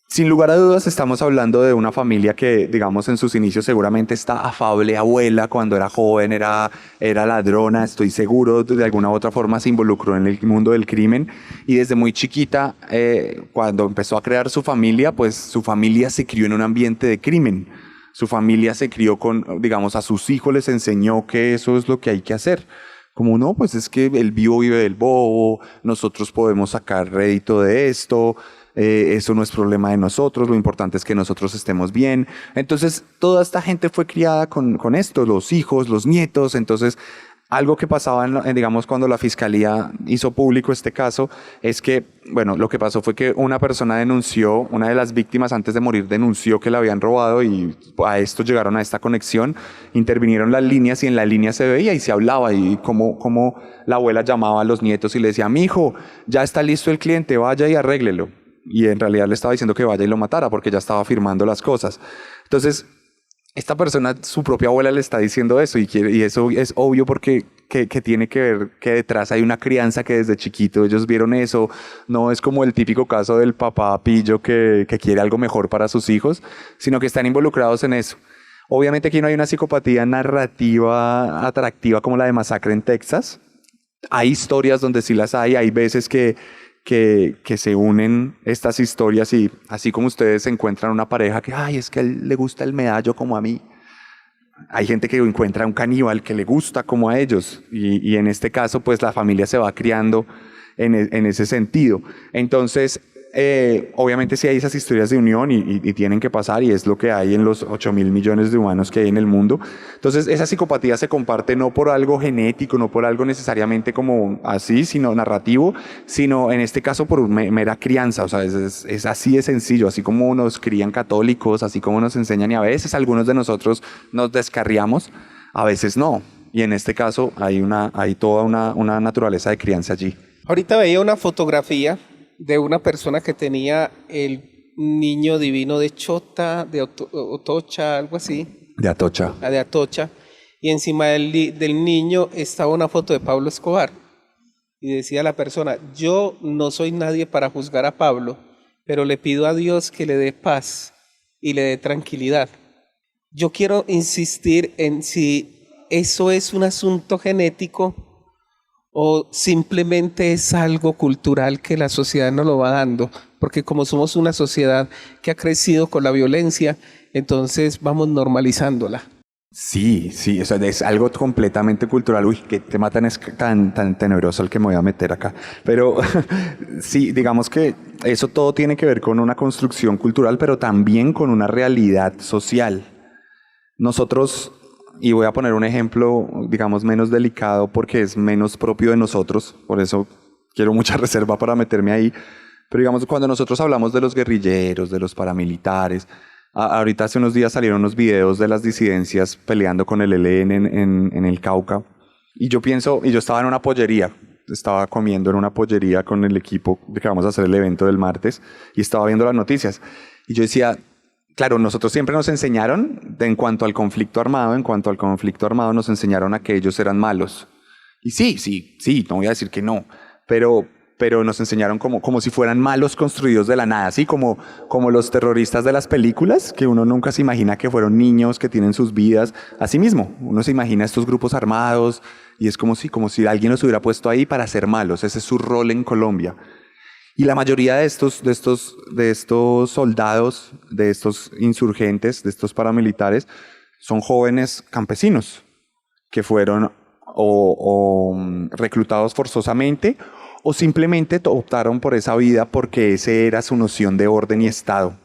Sin lugar a dudas, estamos hablando de una familia que, digamos, en sus inicios seguramente esta afable abuela, cuando era joven, era ladrona, estoy seguro, de alguna u otra forma se involucró en el mundo del crimen. Y desde muy chiquita, cuando empezó a crear su familia, pues su familia se crió en un ambiente de crimen. Su familia se crió con, digamos, a sus hijos les enseñó que eso es lo que hay que hacer. Como no, pues es que el vivo vive del bobo, nosotros podemos sacar rédito de esto, eso no es problema de nosotros, lo importante es que nosotros estemos bien. Entonces, toda esta gente fue criada con esto, los hijos, los nietos. Entonces, algo que pasaba, digamos, cuando la fiscalía hizo público este caso, es que, bueno, lo que pasó fue que una persona denunció, una de las víctimas antes de morir denunció que la habían robado y a esto llegaron a esta conexión, intervinieron las líneas y en la línea se veía y se hablaba y como la abuela llamaba a los nietos y le decía, mijo, ya está listo el cliente, vaya y arréglelo. Y en realidad le estaba diciendo que vaya y lo matara porque ya estaba firmando las cosas. Entonces, esta persona, su propia abuela le está diciendo eso y eso es obvio porque que tiene que ver que detrás hay una crianza que desde chiquito ellos vieron eso. No es como el típico caso del papá pillo que quiere algo mejor para sus hijos, sino que están involucrados en eso. Obviamente aquí no hay una psicopatía narrativa atractiva como la de Masacre en Texas. Hay historias donde sí las hay veces que se unen estas historias y así como ustedes encuentran una pareja que, ay, es que a él le gusta el medallo como a mí. Hay gente que encuentra un caníbal que le gusta como a ellos y en este caso pues la familia se va criando en ese sentido. Entonces, obviamente sí hay esas historias de unión y tienen que pasar y es lo que hay en los 8.000 millones de humanos que hay en el mundo. Entonces esa psicopatía se comparte no por algo genético, no por algo necesariamente como así, sino narrativo, sino en este caso por mera crianza. O sea, es así de sencillo, así como nos crían católicos, así como nos enseñan y a veces algunos de nosotros nos descarriamos, a veces no. Y en este caso hay toda una naturaleza de crianza allí. Ahorita veía una fotografía de una persona que tenía el niño divino de Chota, de Otocha, algo así. De Atocha. De Atocha. Y encima del niño estaba una foto de Pablo Escobar. Y decía la persona, yo no soy nadie para juzgar a Pablo, pero le pido a Dios que le dé paz y le dé tranquilidad. Yo quiero insistir en si eso es un asunto genético o simplemente es algo cultural que la sociedad nos lo va dando, porque como somos una sociedad que ha crecido con la violencia, entonces vamos normalizándola. Sí, o sea, es algo completamente cultural. Uy, qué tema tan tenebroso el que me voy a meter acá. Pero sí, digamos que eso todo tiene que ver con una construcción cultural, pero también con una realidad social. Nosotros, y voy a poner un ejemplo, digamos, menos delicado porque es menos propio de nosotros, por eso quiero mucha reserva para meterme ahí, pero digamos, cuando nosotros hablamos de los guerrilleros, de los paramilitares, ahorita hace unos días salieron unos videos de las disidencias peleando con el ELN en el Cauca, y yo estaba en una pollería, estaba comiendo en una pollería con el equipo de que vamos a hacer el evento del martes, y estaba viendo las noticias, y yo decía, claro, nosotros siempre nos enseñaron, en cuanto al conflicto armado nos enseñaron a que ellos eran malos. Y sí, no voy a decir que no, pero nos enseñaron como si fueran malos construidos de la nada, así como los terroristas de las películas, que uno nunca se imagina que fueron niños que tienen sus vidas. Así mismo, uno se imagina estos grupos armados y es como si alguien los hubiera puesto ahí para ser malos. Ese es su rol en Colombia. Y la mayoría de estos soldados, de estos insurgentes, de estos paramilitares, son jóvenes campesinos que fueron o reclutados forzosamente o simplemente optaron por esa vida porque esa era su noción de orden y Estado.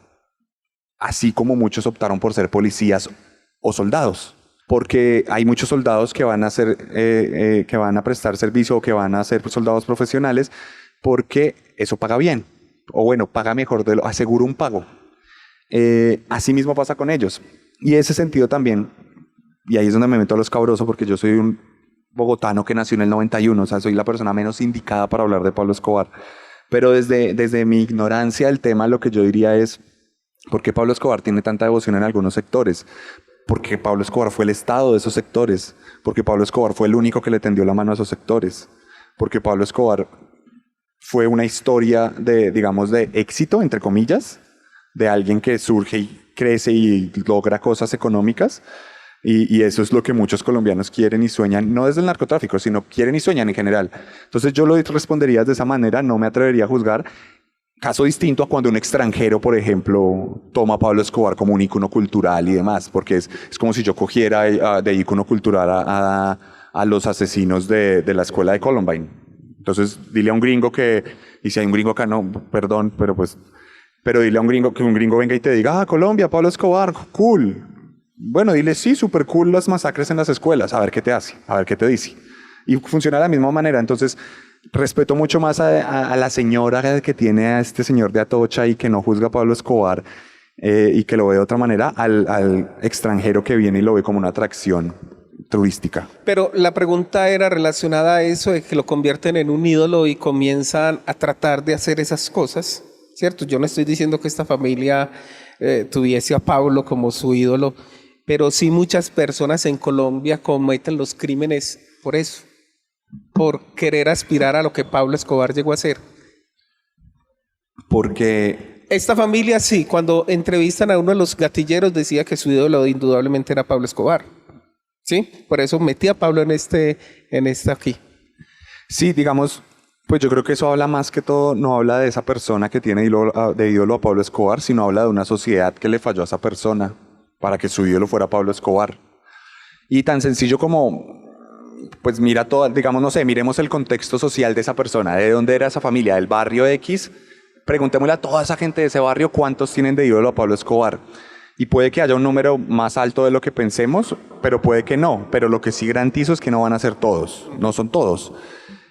Así como muchos optaron por ser policías o soldados. Porque hay muchos soldados que van a prestar servicio o que van a ser soldados profesionales porque eso paga bien, o bueno, paga mejor, asegura un pago. Así mismo pasa con ellos. Y ese sentido también, y ahí es donde me meto a lo escabroso, porque yo soy un bogotano que nació en el 91, o sea, soy la persona menos indicada para hablar de Pablo Escobar. Pero desde mi ignorancia del tema, lo que yo diría es, ¿por qué Pablo Escobar tiene tanta devoción en algunos sectores? Porque Pablo Escobar fue el Estado de esos sectores, porque Pablo Escobar fue el único que le tendió la mano a esos sectores, porque Pablo Escobar fue una historia de, digamos, de éxito, entre comillas, de alguien que surge y crece y logra cosas económicas. Y eso es lo que muchos colombianos quieren y sueñan, no desde el narcotráfico, sino quieren y sueñan en general. Entonces yo lo respondería de esa manera, no me atrevería a juzgar. Caso distinto a cuando un extranjero, por ejemplo, toma a Pablo Escobar como un ícono cultural y demás, porque es como si yo cogiera de ícono cultural a los asesinos de la escuela de Columbine. Entonces dile a un gringo que, y si hay un gringo acá, no, perdón, pero dile a un gringo que un gringo venga y te diga, Colombia, Pablo Escobar, cool. Bueno, dile, sí, súper cool las masacres en las escuelas, a ver qué te hace, a ver qué te dice. Y funciona de la misma manera. Entonces, respeto mucho más a la señora que tiene a este señor de Atocha y que no juzga a Pablo Escobar y que lo ve de otra manera, al extranjero que viene y lo ve como una atracción turística. Pero la pregunta era relacionada a eso de que lo convierten en un ídolo y comienzan a tratar de hacer esas cosas, ¿cierto? Yo no estoy diciendo que esta familia tuviese a Pablo como su ídolo, pero sí muchas personas en Colombia cometen los crímenes por eso, por querer aspirar a lo que Pablo Escobar llegó a ser. Porque esta familia sí, cuando entrevistan a uno de los gatilleros decía que su ídolo indudablemente era Pablo Escobar. ¿Sí? Por eso metí a Pablo en este aquí. sí, digamos, pues yo creo que eso habla más que todo, no habla de esa persona que tiene de ídolo a Pablo Escobar, sino habla de una sociedad que le falló a esa persona para que su ídolo fuera Pablo Escobar. Y tan sencillo como, pues mira todo, digamos, no sé, miremos el contexto social de esa persona, de dónde era esa familia, del barrio X, preguntémosle a toda esa gente de ese barrio cuántos tienen de ídolo a Pablo Escobar. Y puede que haya un número más alto de lo que pensemos, pero puede que no. Pero lo que sí garantizo es que no van a ser todos, no son todos.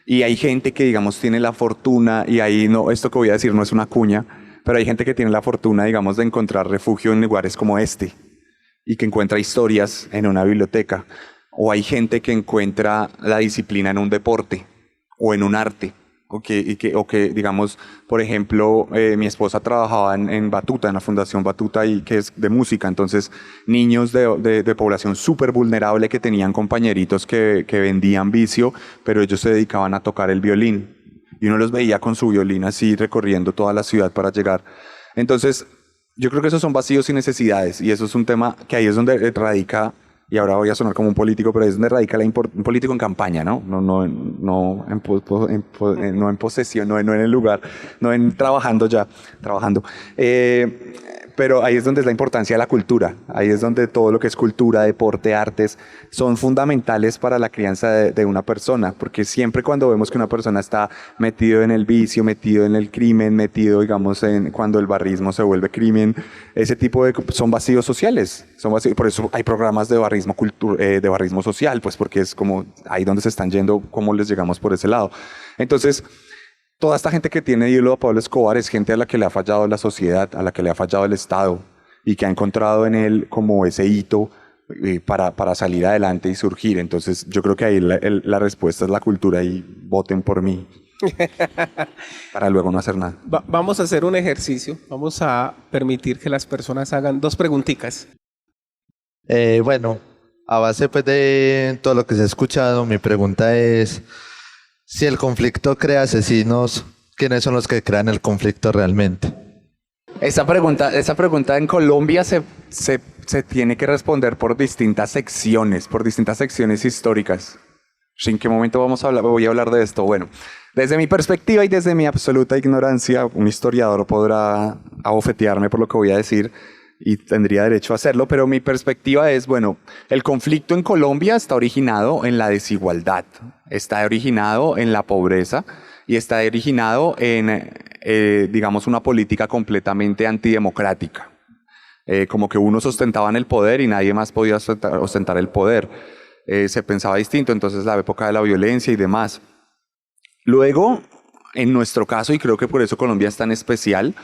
Y hay gente que, digamos, tiene la fortuna, y ahí no, esto que voy a decir no es una cuña, pero hay gente que tiene la fortuna, digamos, de encontrar refugio en lugares como este, y que encuentra historias en una biblioteca. O hay gente que encuentra la disciplina en un deporte o en un arte. O que digamos, por ejemplo, mi esposa trabajaba en Batuta, en la Fundación Batuta, y que es de música. Entonces, niños de población súper vulnerable que tenían compañeritos que vendían vicio, pero ellos se dedicaban a tocar el violín. Y uno los veía con su violín así recorriendo toda la ciudad para llegar. Entonces, yo creo que esos son vacíos y necesidades. Y eso es un tema que ahí es donde radica, y ahora voy a sonar como un político, pero ahí es donde radica un político en campaña, ¿no? No en posesión, no en el lugar, no en trabajando. Pero ahí es donde es la importancia de la cultura. Ahí es donde todo lo que es cultura, deporte, artes, son fundamentales para la crianza de una persona. Porque siempre cuando vemos que una persona está metido en el vicio, metido en el crimen, metido, digamos, cuando el barrismo se vuelve crimen, ese tipo son vacíos sociales. Por eso hay programas de barrismo social, pues porque es como ahí donde se están yendo, cómo les llegamos por ese lado. Entonces, toda esta gente que tiene ídolo a Pablo Escobar es gente a la que le ha fallado la sociedad, a la que le ha fallado el Estado y que ha encontrado en él como ese hito para salir adelante y surgir. Entonces yo creo que ahí la respuesta es la cultura y voten por mí para luego no hacer nada. Vamos a hacer un ejercicio, vamos a permitir que las personas hagan 2 preguntitas. Bueno, a base pues de todo lo que se ha escuchado, mi pregunta es... Si el conflicto crea asesinos, ¿quiénes son los que crean el conflicto realmente? Esa pregunta en Colombia se tiene que responder por distintas secciones históricas. ¿En qué momento voy a hablar de esto? Bueno, desde mi perspectiva y desde mi absoluta ignorancia, un historiador podrá abofetearme por lo que voy a decir y tendría derecho a hacerlo, pero mi perspectiva es, bueno, el conflicto en Colombia está originado en la desigualdad, está originado en la pobreza y está originado en, digamos, una política completamente antidemocrática. Como que unos ostentaban el poder y nadie más podía ostentar el poder. Se pensaba distinto, entonces la época de la violencia y demás. Luego, en nuestro caso, y creo que por eso Colombia es tan especial,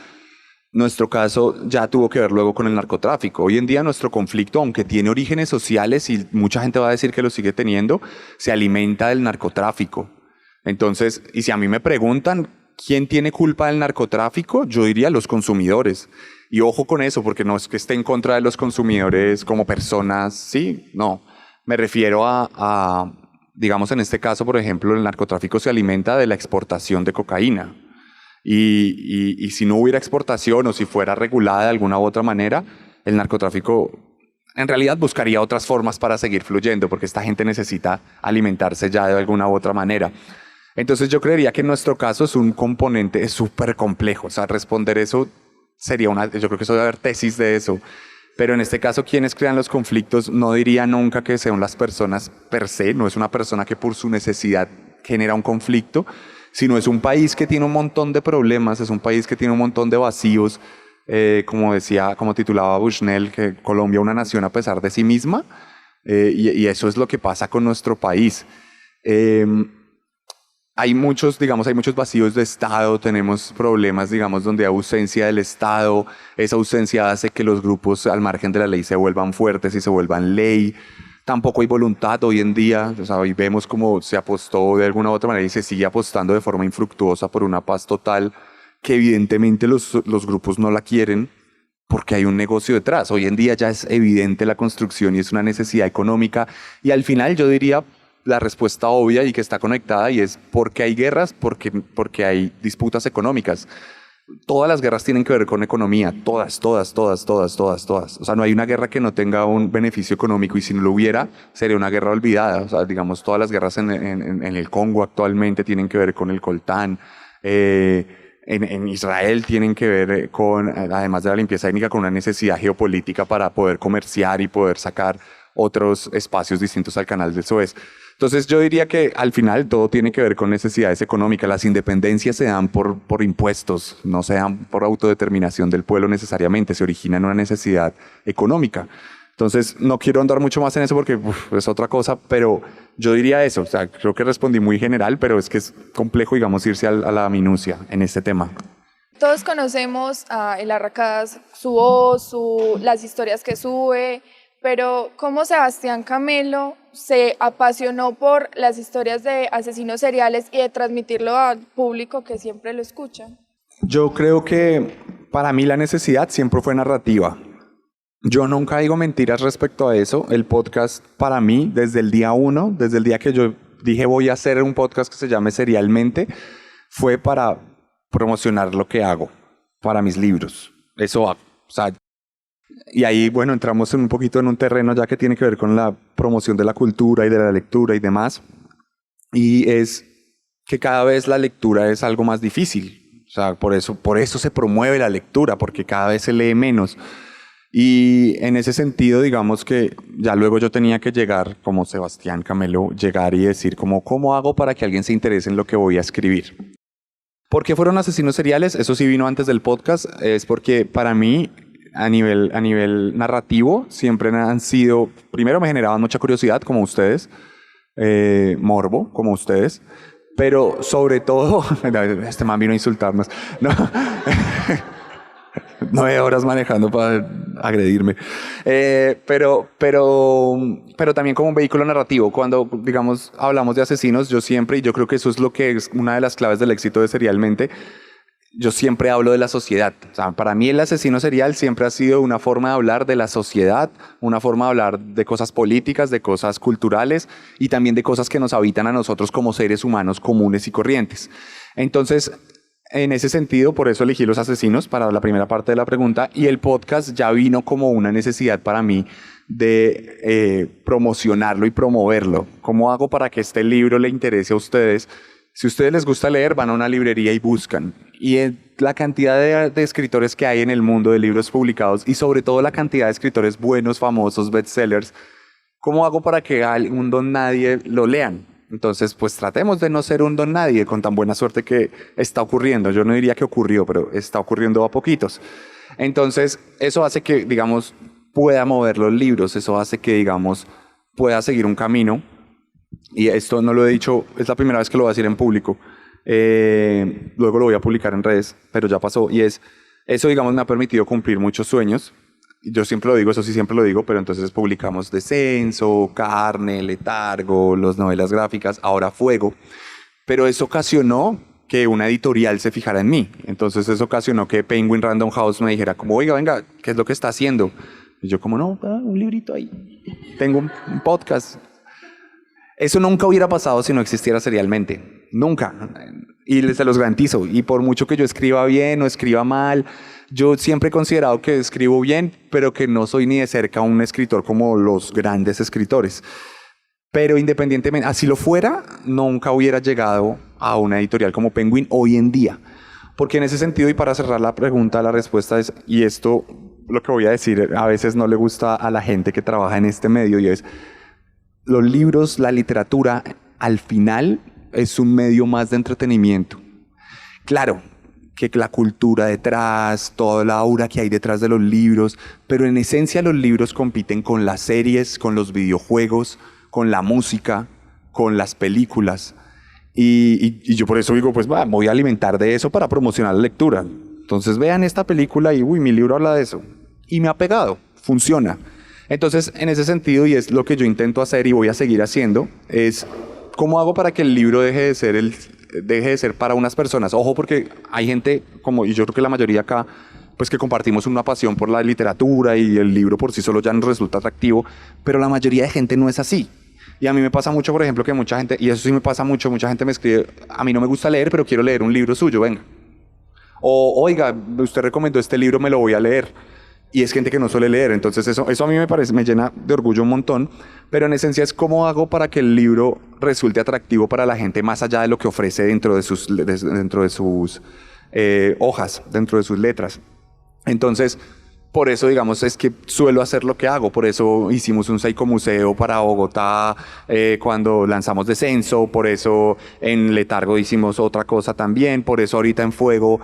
nuestro caso ya tuvo que ver luego con el narcotráfico. Hoy en día nuestro conflicto, aunque tiene orígenes sociales y mucha gente va a decir que lo sigue teniendo, se alimenta del narcotráfico. Entonces, y si a mí me preguntan quién tiene culpa del narcotráfico, yo diría los consumidores. Y ojo con eso, porque no es que esté en contra de los consumidores como personas, sí, no. Me refiero digamos en este caso, por ejemplo, el narcotráfico se alimenta de la exportación de cocaína. Y si no hubiera exportación o si fuera regulada de alguna u otra manera, el narcotráfico en realidad buscaría otras formas para seguir fluyendo, porque esta gente necesita alimentarse ya de alguna u otra manera. Entonces yo creería que en nuestro caso es un componente súper complejo. O sea, responder eso sería yo creo que eso debe haber tesis de eso. Pero en este caso, quienes crean los conflictos, no diría nunca que sean las personas per se, no es una persona que por su necesidad genera un conflicto, sino es un país que tiene un montón de problemas, es un país que tiene un montón de vacíos, como titulaba Bushnell, que Colombia una nación a pesar de sí misma, y eso es lo que pasa con nuestro país. Hay muchos vacíos de Estado, tenemos problemas, digamos, donde hay ausencia del Estado, esa ausencia hace que los grupos al margen de la ley se vuelvan fuertes y se vuelvan ley. Tampoco hay voluntad hoy en día, o sea, hoy vemos cómo se apostó de alguna u otra manera y se sigue apostando de forma infructuosa por una paz total que evidentemente los grupos no la quieren porque hay un negocio detrás. Hoy en día ya es evidente la construcción y es una necesidad económica y al final yo diría la respuesta obvia y que está conectada y es porque hay guerras, porque hay disputas económicas. Todas las guerras tienen que ver con economía, todas. O sea, no hay una guerra que no tenga un beneficio económico y si no lo hubiera, sería una guerra olvidada. O sea, digamos, todas las guerras en el Congo actualmente tienen que ver con el coltán. En Israel tienen que ver con, además de la limpieza étnica, con una necesidad geopolítica para poder comerciar y poder sacar otros espacios distintos al canal del Suez. Entonces yo diría que al final todo tiene que ver con necesidades económicas. Las independencias se dan por impuestos, no se dan por autodeterminación del pueblo necesariamente, se origina en una necesidad económica. Entonces no quiero andar mucho más en eso porque es otra cosa, pero yo diría eso. O sea, creo que respondí muy general, pero es que es complejo, digamos, irse a la minucia en este tema. Todos conocemos a El Arracás, su voz, las historias que sube, pero ¿cómo Sebastián Camelo se apasionó por las historias de asesinos seriales y de transmitirlo al público que siempre lo escucha? Yo creo que para mí la necesidad siempre fue narrativa. Yo nunca digo mentiras respecto a eso. El podcast para mí, desde el día 1, desde el día que yo dije voy a hacer un podcast que se llame Serialmente, fue para promocionar lo que hago, para mis libros. Eso hago. O sea, y ahí, bueno, entramos un poquito en un terreno ya que tiene que ver con la promoción de la cultura y de la lectura y demás. Y es que cada vez la lectura es algo más difícil. O sea, por eso se promueve la lectura, porque cada vez se lee menos. Y en ese sentido, digamos que ya luego yo tenía que llegar, como Sebastián Camelo, llegar y decir ¿cómo hago para que alguien se interese en lo que voy a escribir? ¿Por qué fueron asesinos seriales? Eso sí vino antes del podcast. Es porque para mí, a nivel narrativo, siempre han sido, primero me generaban mucha curiosidad, como ustedes, morbo, como ustedes, pero sobre todo, este man vino a insultarnos, no, 9 horas manejando para agredirme, pero también como un vehículo narrativo. Cuando, digamos, hablamos de asesinos, yo siempre, y yo creo que eso es lo que es una de las claves del éxito de Serialmente, yo siempre hablo de la sociedad. O sea, para mí el asesino serial siempre ha sido una forma de hablar de la sociedad, una forma de hablar de cosas políticas, de cosas culturales y también de cosas que nos habitan a nosotros como seres humanos comunes y corrientes. Entonces, en ese sentido, por eso elegí Los Asesinos para la primera parte de la pregunta, y el podcast ya vino como una necesidad para mí de promocionarlo y promoverlo. ¿Cómo hago para que este libro le interese a ustedes? Si a ustedes les gusta leer, van a una librería y buscan. Y la cantidad de escritores que hay en el mundo de libros publicados y sobre todo la cantidad de escritores buenos, famosos, bestsellers, ¿cómo hago para que un don nadie lo lean? Entonces, pues tratemos de no ser un don nadie con tan buena suerte que está ocurriendo. Yo no diría que ocurrió, pero está ocurriendo a poquitos. Entonces, eso hace que, digamos, pueda mover los libros. Eso hace que, digamos, pueda seguir un camino. Y esto no lo he dicho, es la primera vez que lo voy a decir en público. Luego lo voy a publicar en redes, pero ya pasó. Y es, Eso, digamos, me ha permitido cumplir muchos sueños. Yo siempre lo digo, eso sí siempre lo digo, pero entonces publicamos Descenso, Carne, Letargo, las novelas gráficas, ahora Fuego. Pero eso ocasionó que una editorial se fijara en mí. Entonces eso ocasionó que Penguin Random House me dijera como, oiga, venga, ¿qué es lo que está haciendo? Y yo como, no, un librito ahí. Tengo un podcast. Eso nunca hubiera pasado si no existiera Serialmente. Nunca. Y se los garantizo. Y por mucho que yo escriba bien o escriba mal, yo siempre he considerado que escribo bien, pero que no soy ni de cerca un escritor como los grandes escritores. Pero independientemente, así lo fuera, nunca hubiera llegado a una editorial como Penguin hoy en día. Porque en ese sentido, y para cerrar la pregunta, la respuesta es, y esto lo que voy a decir a veces no le gusta a la gente que trabaja en este medio, y es, los libros, la literatura, al final es un medio más de entretenimiento. Claro, que la cultura detrás, toda la aura que hay detrás de los libros, pero en esencia los libros compiten con las series, con los videojuegos, con la música, con las películas. Y yo por eso digo, pues voy a alimentar de eso para promocionar la lectura. Entonces vean esta película y mi libro habla de eso. Y me ha pegado, funciona. Entonces, en ese sentido, y es lo que yo intento hacer y voy a seguir haciendo, es cómo hago para que el libro deje de ser para unas personas. Ojo, porque hay gente, y yo creo que la mayoría acá, pues que compartimos una pasión por la literatura y el libro por sí solo ya nos resulta atractivo, pero la mayoría de gente no es así. Y a mí me pasa mucho, por ejemplo, que mucha gente, y eso sí me pasa mucho, mucha gente me escribe, a mí no me gusta leer, pero quiero leer un libro suyo, venga. O, oiga, usted recomendó este libro, me lo voy a leer. Y es gente que no suele leer, entonces eso a mí me llena de orgullo un montón, pero en esencia es cómo hago para que el libro resulte atractivo para la gente más allá de lo que ofrece dentro de sus hojas, dentro de sus letras. Entonces, por eso, digamos, es que suelo hacer lo que hago. Por eso hicimos un psicomuseo para Bogotá cuando lanzamos Descenso. Por eso en Letargo hicimos otra cosa también. Por eso ahorita en Fuego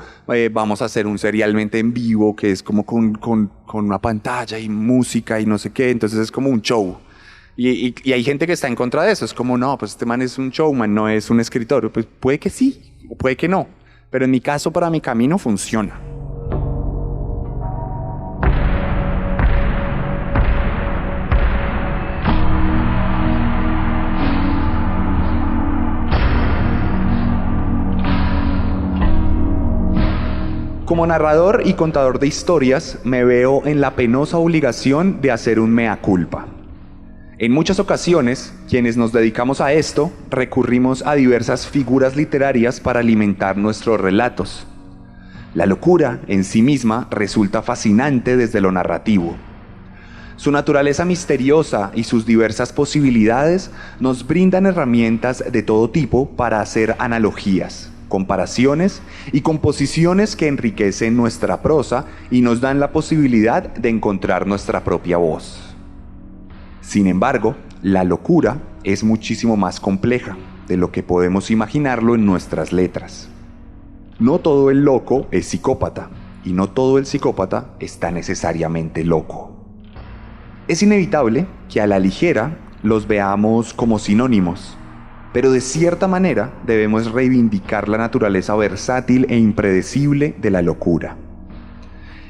vamos a hacer un Serialmente en vivo, que es como con una pantalla y música y no sé qué. Entonces es como un show. Y hay gente que está en contra de eso. Es como, no, pues este man es un showman, no es un escritor. Pues puede que sí, o puede que no. Pero en mi caso, para mi camino, funciona. Como narrador y contador de historias, me veo en la penosa obligación de hacer un mea culpa. En muchas ocasiones, quienes nos dedicamos a esto, recurrimos a diversas figuras literarias para alimentar nuestros relatos. La locura, en sí misma, resulta fascinante desde lo narrativo. Su naturaleza misteriosa y sus diversas posibilidades nos brindan herramientas de todo tipo para hacer analogías, comparaciones y composiciones que enriquecen nuestra prosa y nos dan la posibilidad de encontrar nuestra propia voz. Sin embargo, la locura es muchísimo más compleja de lo que podemos imaginarlo en nuestras letras. No todo el loco es psicópata y no todo el psicópata está necesariamente loco. Es inevitable que a la ligera los veamos como sinónimos, pero de cierta manera debemos reivindicar la naturaleza versátil e impredecible de la locura.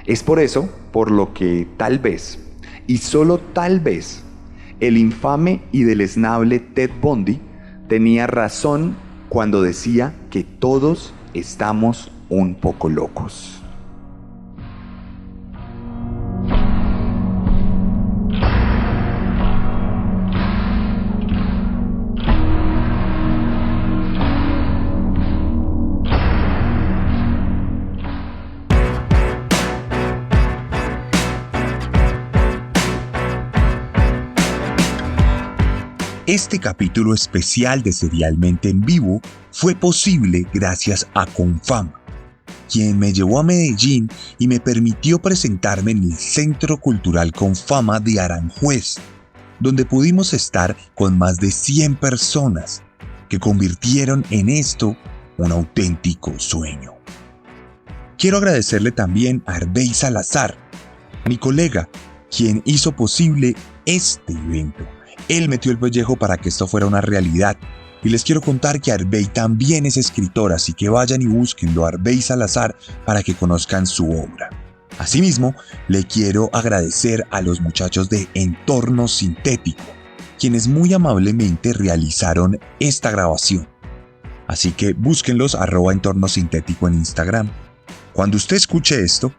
Es por eso por lo que tal vez, y solo tal vez, el infame y deleznable Ted Bundy tenía razón cuando decía que todos estamos un poco locos. Este capítulo especial de Serialmente en Vivo fue posible gracias a Confama, quien me llevó a Medellín y me permitió presentarme en el Centro Cultural Confama de Aranjuez, donde pudimos estar con más de 100 personas que convirtieron en esto un auténtico sueño. Quiero agradecerle también a Arbey Salazar, mi colega, quien hizo posible este evento. Él metió el pellejo para que esto fuera una realidad Y les quiero contar que Arbey también es escritor, así que vayan y búsquenlo, Arbey Salazar, para que conozcan su obra. Asimismo, le quiero agradecer a los muchachos de Entorno Sintético, quienes muy amablemente realizaron esta grabación. Así que búsquenlos @Entorno Sintético en Instagram. Cuando usted escuche esto,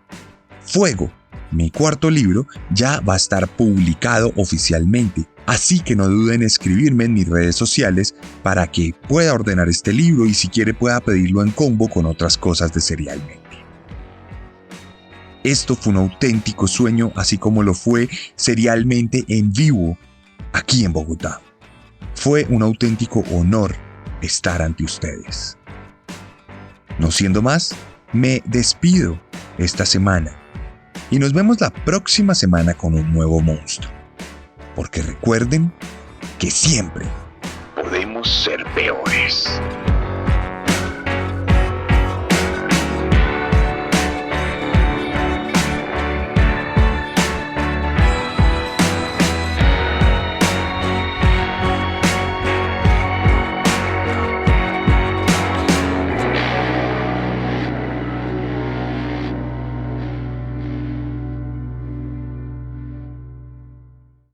Fuego, mi cuarto libro, ya va a estar publicado oficialmente. Así que no duden en escribirme en mis redes sociales para que pueda ordenar este libro y si quiere pueda pedirlo en combo con otras cosas de Serialmente. Esto fue un auténtico sueño, así como lo fue Serialmente en vivo aquí en Bogotá. Fue un auténtico honor estar ante ustedes. No siendo más, me despido esta semana y nos vemos la próxima semana con un nuevo monstruo. Porque recuerden que siempre podemos ser peores.